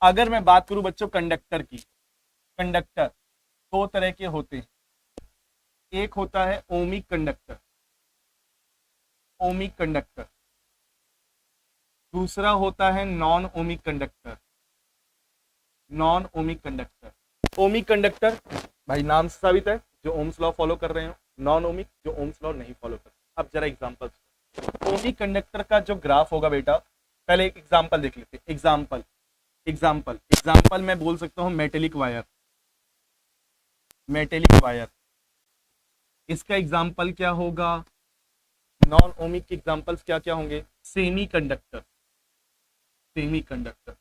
अगर मैं बात करूं बच्चों कंडक्टर की, कंडक्टर दो तरह के होते हैं। एक होता है ओमिक कंडक्टर, ओमिक कंडक्टर। दूसरा होता है non ohmic conductor, non ohmic conductor. Ohmic conductor भाई नाम से साबित है जो ओम्स लॉ फॉलो कर रहे हो, नॉन ओमिक जो ओम्स लॉ नहीं फॉलो कर। अब जरा एग्जांपल, ओमिक कंडक्टर का जो ग्राफ होगा बेटा, पहले एक एग्जांपल देख लेते हैं। एग्जांपल एग्जांपल एग्जांपल मैं बोल सकता हूं मेटेलिक वायर, मेटेलिक वायर। इसका एग्जांपल क्या होगा? नॉन ओमिक के एग्जांपल्स क्या क्या होंगे? Semi conductor, semi conductor.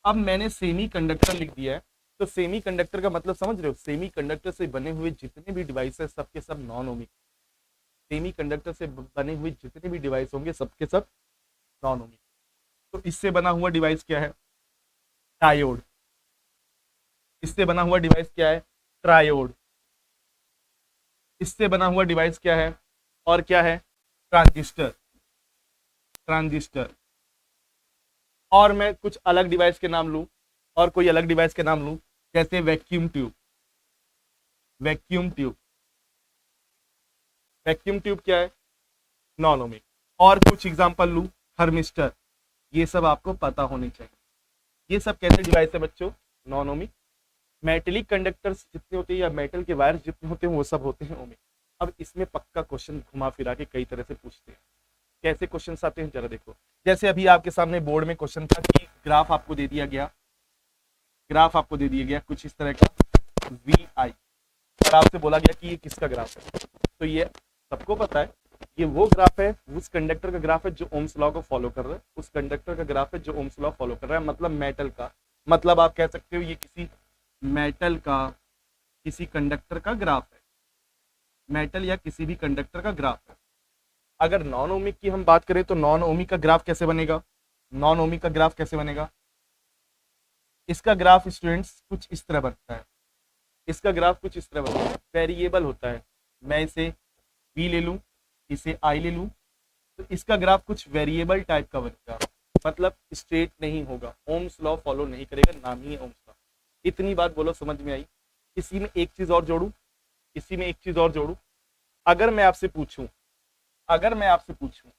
अब मैंने सेमी कंडक्टर लिख दिया है, तो सेमी कंडक्टर का मतलब समझ रहे हो? सेमी कंडक्टर से बने हुए जितने भी डिवाइस है सबके सब नॉन ओमिक। सेमी कंडक्टर से बने हुए जितने भी डिवाइस होंगे सबके सब नॉन ओमिक। तो इससे बना हुआ डिवाइस क्या है? डायोड। इससे बना हुआ डिवाइस क्या है? ट्रायोड। इससे बना हुआ डिवाइस क्या है? और क्या है? Transistor, transistor. और मैं कुछ अलग डिवाइस के नाम लूं, और कोई अलग डिवाइस के नाम लूं, जैसे vacuum tube. Vacuum tube, vacuum tube क्या है? Non ohmic. और कुछ एग्जांपल लूं, थर्मिस्टर। ये सब आपको पता होनी चाहिए। ये सब कैसे डिवाइस है बच्चों? Non ohmic. मेटेलिक कंडक्टर्स जितने होते हैं या मेटल के वायर जितने होते हैं वो सब होते हैं ओमिक। अब इसमें पक्का क्वेश्चन घुमा फिरा के कई तरह से पूछते हैं। कैसे क्वेश्चन आते हैं जरा देखो। जैसे अभी आपके सामने बोर्ड में क्वेश्चन था कि ग्राफ आपको दे दिया गया, ग्राफ आपको दे दिया गया कुछ इस तरह का वी आई, और आपसे बोला गया कि ये किसका ग्राफ है। तो ये सबको पता है ये वो ग्राफ है, उस कंडक्टर का ग्राफ है जो ओम्स लॉ को फॉलो कर रहा है, उस कंडक्टर का ग्राफ है जो ओम्स लॉ फॉलो कर रहा है, मतलब मेटल का। मतलब आप कह सकते हो ये किसी मेटल का, किसी कंडक्टर का ग्राफ है, मेटल या किसी भी कंडक्टर का ग्राफ है। अगर नॉन ओमिक की हम बात करें तो नॉन ओमिक का ग्राफ कैसे बनेगा? नॉन ओमिक का ग्राफ कैसे बनेगा? इसका ग्राफ स्टूडेंट्स कुछ इस तरह बनता है, इसका ग्राफ कुछ इस तरह बनता है। वेरिएबल होता है, मैं इसे v ले लूं, इसे i ले लूं, तो इसका ग्राफ कुछ वेरिएबल टाइप का बनेगा, मतलब स्ट्रेट नहीं होगा, ओम्स लॉ फॉलो नहीं करेगा, नाम ही है ओम्स लॉ। इतनी बात बोलो समझ में आई? इसी में एक चीज और जोड़ू, इसी में एक चीज और जोड़ू। अगर मैं आपसे पूछूं, अगर मैं आपसे पूछूं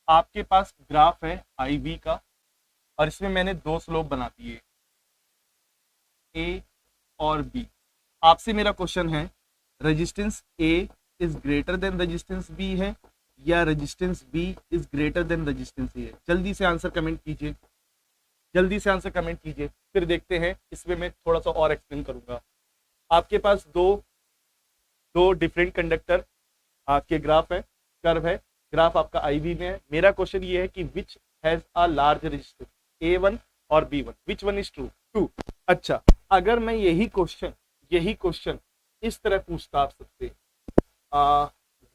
आपके पास ग्राफ है आई वी का, और इसमें मैंने दो स्लोप बना दिए ए और बी। आपसे मेरा क्वेश्चन है resistance A is greater than resistance B है, या resistance B is greater than resistance A है? जल्दी से आंसर कमेंट कीजिए, जल्दी से आंसर कमेंट कीजिए, फिर देखते हैं। इसमें मैं थोड़ा सा और एक्सप्लेन करूंगा। आपके पास दो डिफरेंट कंडक्टर आपके ग्राफ है, कर्व है, ग्राफ आपका आई वी में है। मेरा क्वेश्चन ये है कि which has a large resistance, A1 और B1, which one is true? True. अच्छा, अगर मैं यही क्वेश्चन इस तरह पूछता आप सबसे,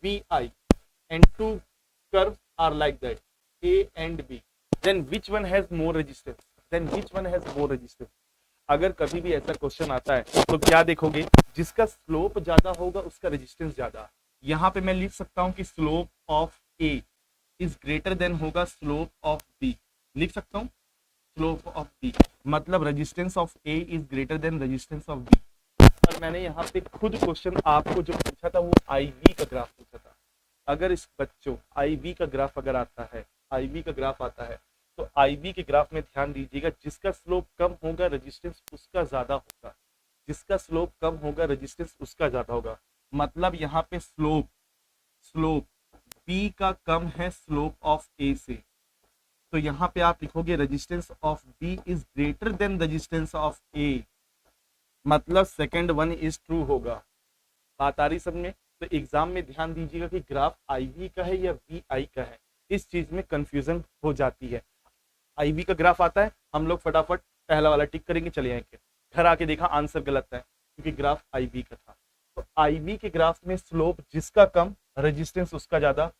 V I and two curve are like that, A and B, then which one has more resistance? Then which one has more resistance? अगर कभी भी ऐसा क्वेश्चन आता है तो क्या देखोगे? जिसका स्लोप ज्यादा होगा उसका रेजिस्टेंस ज्यादा। यहाँ पे मैं लिख सकता हूँ कि slope of A is greater than होगा स्लोप ऑफ बी, लिख सकता हूँ स्लोप ऑफ बी, मतलब resistance of A is greater than resistance of B. और मैंने यहाँ पे खुद क्वेश्चन आपको जो पूछा था वो आई वी का ग्राफ पूछा था। अगर इस बच्चों आई वी का ग्राफ अगर आता है, आई वी का ग्राफ आता है, तो आई वी के ग्राफ में ध्यान दीजिएगा, जिसका स्लोप कम होगा रेजिस्टेंस उसका ज्यादा होगा, जिसका स्लोप कम होगा रेजिस्टेंस उसका ज्यादा होगा। मतलब यहाँ पे स्लोप बी का कम है स्लोप ऑफ ए से, तो यहाँ पे आप लिखोगे resistance of B is greater than resistance of A, मतलब सेकंड वन इज ट्रू होगा। बात आ रही सब में? तो एग्जाम में ध्यान दीजिएगा कि ग्राफ आई वी का है या वी आई का है, इस चीज में कंफ्यूजन हो जाती है। आई वी का ग्राफ आता है, हम लोग फटाफट पहला वाला टिक करेंगे, चले आएंगे। घर आके देखा आंसर गलत है क्योंकि ग्राफ आई वी का था। तो आई वी के ग्राफ में स्लोप जिसका कम रेजिस्टेंस उसका ज्यादा,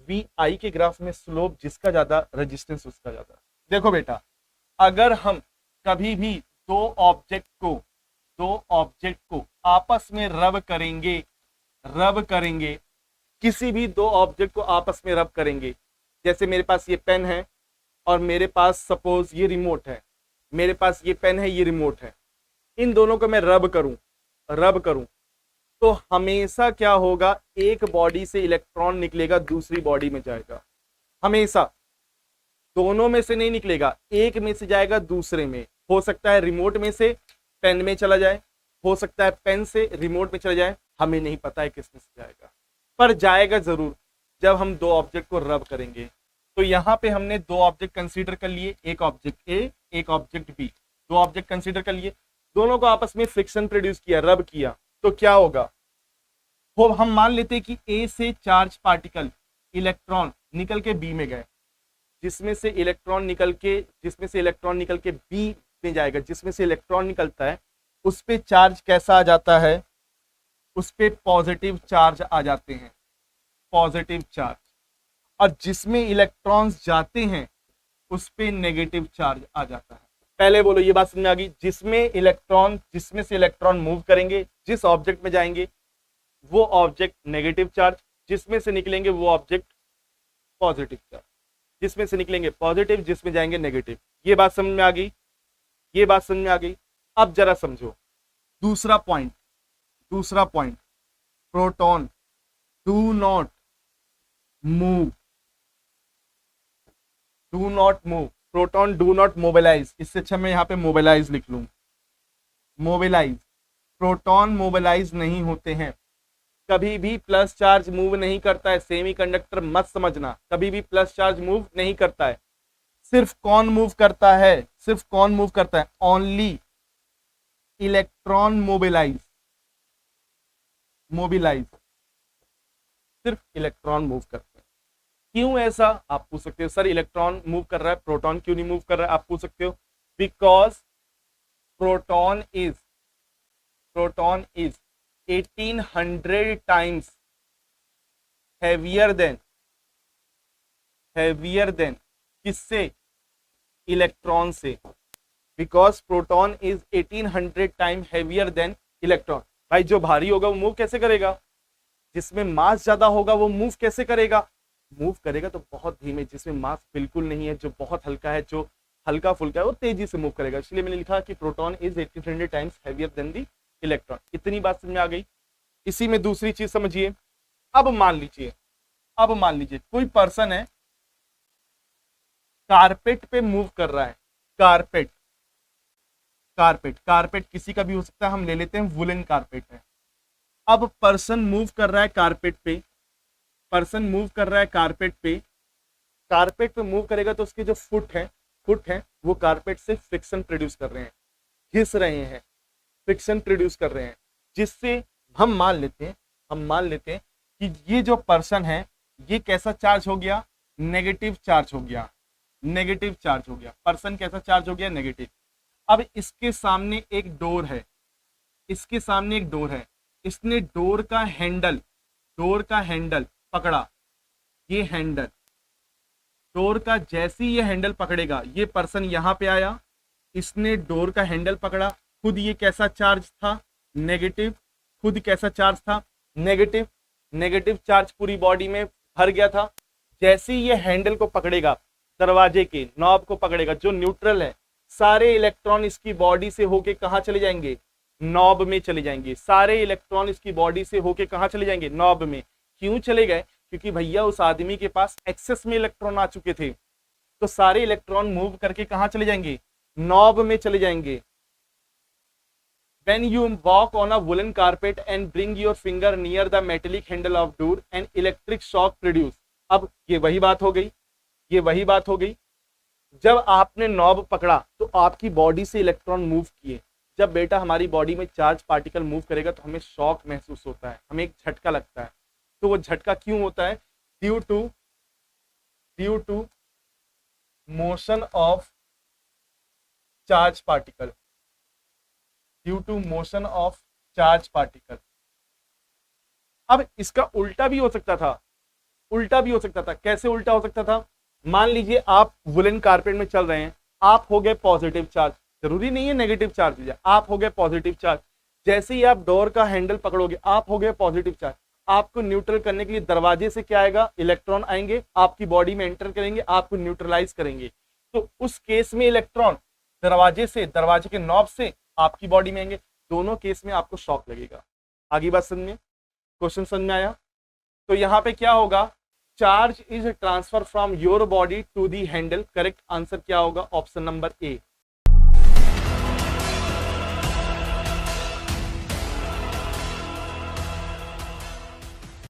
वी आई के ग्राफ में स्लोप जिसका ज्यादा रेजिस्टेंस उसका ज्यादा। देखो बेटा, अगर हम कभी भी दो ऑब्जेक्ट को आपस में रब करेंगे, किसी भी दो ऑब्जेक्ट को आपस में रब करेंगे, जैसे मेरे पास ये पेन है और मेरे पास सपोज ये रिमोट है, मेरे पास ये पेन है, ये रिमोट है, इन दोनों को मैं रब करूं तो हमेशा क्या होगा, एक बॉडी से इलेक्ट्रॉन निकलेगा, दूसरी बॉडी में जाएगा, हमेशा दोनों में से नहीं निकलेगा, एक में से जाएगा दूसरे में। हो सकता है रिमोट में से पेन में चला जाए, हो सकता है पेन से रिमोट में चला जाए, हमें नहीं पता है किस में से जाएगा, पर जाएगा जरूर जब हम दो ऑब्जेक्ट को रब करेंगे। तो यहाँ पे हमने दो ऑब्जेक्ट कंसीडर कर लिए, एक ऑब्जेक्ट ए, एक ऑब्जेक्ट बी, दो ऑब्जेक्ट कंसीडर कर लिए, दोनों को आपस में फ्रिक्शन प्रोड्यूस किया, रब किया, तो क्या होगा, वो हम मान लेते हैं कि ए से चार्ज पार्टिकल इलेक्ट्रॉन निकल के बी में गए, जिसमें से इलेक्ट्रॉन निकल के बी में जाएगा, जिसमें से इलेक्ट्रॉन निकलता है उस पे चार्ज कैसा आ जाता है, उस पे पॉजिटिव चार्ज आ जाते हैं, पॉजिटिव चार्ज, और जिसमें इलेक्ट्रॉन्स जाते हैं उस पे नेगेटिव चार्ज आ जाता है। पहले बोलो, ये बात समझ में आ गई, जिसमें से इलेक्ट्रॉन मूव करेंगे, जिस ऑब्जेक्ट में जाएंगे वो ऑब्जेक्ट नेगेटिव चार्ज, जिसमें से निकलेंगे वो ऑब्जेक्ट पॉजिटिव चार्ज, जिसमें से निकलेंगे पॉजिटिव, जिसमें जाएंगे नेगेटिव। ये बात समझ में आ गई, ये बात समझ में आ गई। अब जरा समझो दूसरा point, proton do not move, proton do not mobilise, इससे अच्छा मैं यहाँ पे मोबिलाइज लिख लूं, मोबिलाइज, प्रोटॉन मोबिलाइज नहीं होते हैं, कभी भी प्लस चार्ज मूव नहीं करता है, सेमीकंडक्टर मत समझना, कभी भी प्लस चार्ज मूव नहीं करता है, सिर्फ कौन मूव करता है, ओनली इलेक्ट्रॉन मोबिलाइज, सिर्फ इलेक्ट्रॉन मूव करते हैं। क्यों ऐसा आप पूछ सकते हो, सर इलेक्ट्रॉन मूव कर रहा है, प्रोटॉन क्यों नहीं मूव कर रहा है, आप पूछ सकते हो। Because proton is 1800 times heavier than किससे, इलेक्ट्रॉन से, because proton is 1800 time heavier than electron. भाई जो भारी होगा वो मूव कैसे करेगा, जिसमें मास ज्यादा होगा वो मूव कैसे करेगा, मूव करेगा तो बहुत धीमे, जिसमें मास बिल्कुल नहीं है, जो बहुत हल्का है, जो हल्का फुल्का है, वो तेजी से मूव करेगा। इसलिए मैंने लिखा कि proton is 1800 times heavier than the electron. इतनी बात समझ में आ गई। इसी में दूसरी चीज समझिए। अब मान लीजिए कोई पर्सन है, कारपेट पे मूव कर रहा है, कारपेट किसी का भी हो सकता है, हम ले लेते हैं वुलन कारपेट है। अब पर्सन मूव कर रहा है कारपेट पे, कारपेट पे मूव करेगा तो उसके जो फुट हैं वो कारपेट से फ्रिक्शन प्रोड्यूस कर रहे हैं, घिस रहे हैं, फ्रिक्शन प्रोड्यूस कर रहे हैं, जिससे हम मान लेते हैं कि ये जो पर्सन है ये कैसा चार्ज हो गया, नेगेटिव चार्ज हो गया, पर्सन कैसा चार्ज हो गया, नेगेटिव। अब इसके सामने एक डोर है, इसने डोर का हैंडल पकड़ा, ये हैंडल, डोर का जैसे ही ये हैंडल पकड़ेगा, ये पर्सन यहाँ पे आया, इसने डोर का हैंडल पकड़ा, खुद ये कैसा चार्ज था, नेगेटिव, खुद कैसा चार्ज था, नेगेटिव चार्ज पूरी बॉडी में भर गया था। जैसे ही ये हैंडल को पकड़ेगा, दरवाजे के नॉब को पकड़ेगा, जो न्यूट्रल है, सारे इलेक्ट्रॉन इसकी बॉडी से होके कहाँ चले जाएंगे, नॉब में चले जाएंगे। सारे इलेक्ट्रॉन इसकी बॉडी से होके कहाँ चले जाएंगे, नॉब में। क्यों चले गए, क्योंकि भैया उस आदमी के पास एक्सेस में इलेक्ट्रॉन आ चुके थे, तो सारे इलेक्ट्रॉन मूव करके कहाँ चले जाएंगे, नॉब में चले जाएंगे। When you walk on a woolen carpet and bring your finger near the metallic handle of door, an electric shock produce। अब ये वही बात हो गई, जब आपने नॉब पकड़ा तो आपकी बॉडी से इलेक्ट्रॉन मूव किए। जब बेटा हमारी बॉडी में चार्ज पार्टिकल मूव करेगा तो हमें शॉक महसूस होता है, हमें एक झटका लगता है। तो वो झटका क्यों होता है, due to motion of charge particle, अब इसका उल्टा भी हो सकता था, कैसे उल्टा हो सकता था। मान लीजिए आप वुलन कारपेट में चल रहे हैं, आप हो गए पॉजिटिव चार्ज, जरूरी नहीं है नेगेटिव चार्ज, आप हो गए पॉजिटिव चार्ज। जैसे ही आप डोर का हैंडल पकड़ोगे, आप हो गए पॉजिटिव चार्ज। आपको न्यूट्रल करने के लिए दरवाजे से क्या आएगा, इलेक्ट्रॉन आएंगे, आपकी बॉडी में एंटर करेंगे, आपको न्यूट्रलाइज करेंगे। तो उस केस में इलेक्ट्रॉन दरवाजे से, दरवाजे के नॉब से आपकी बॉडी में आएंगे, दोनों केस में आपको शॉक लगेगा। आगे बात समझ में, क्वेश्चन समझ में आया? तो यहाँ पे क्या होगा, charge is transfer from your body to the handle, correct answer क्या होगा, ऑप्शन नंबर ए।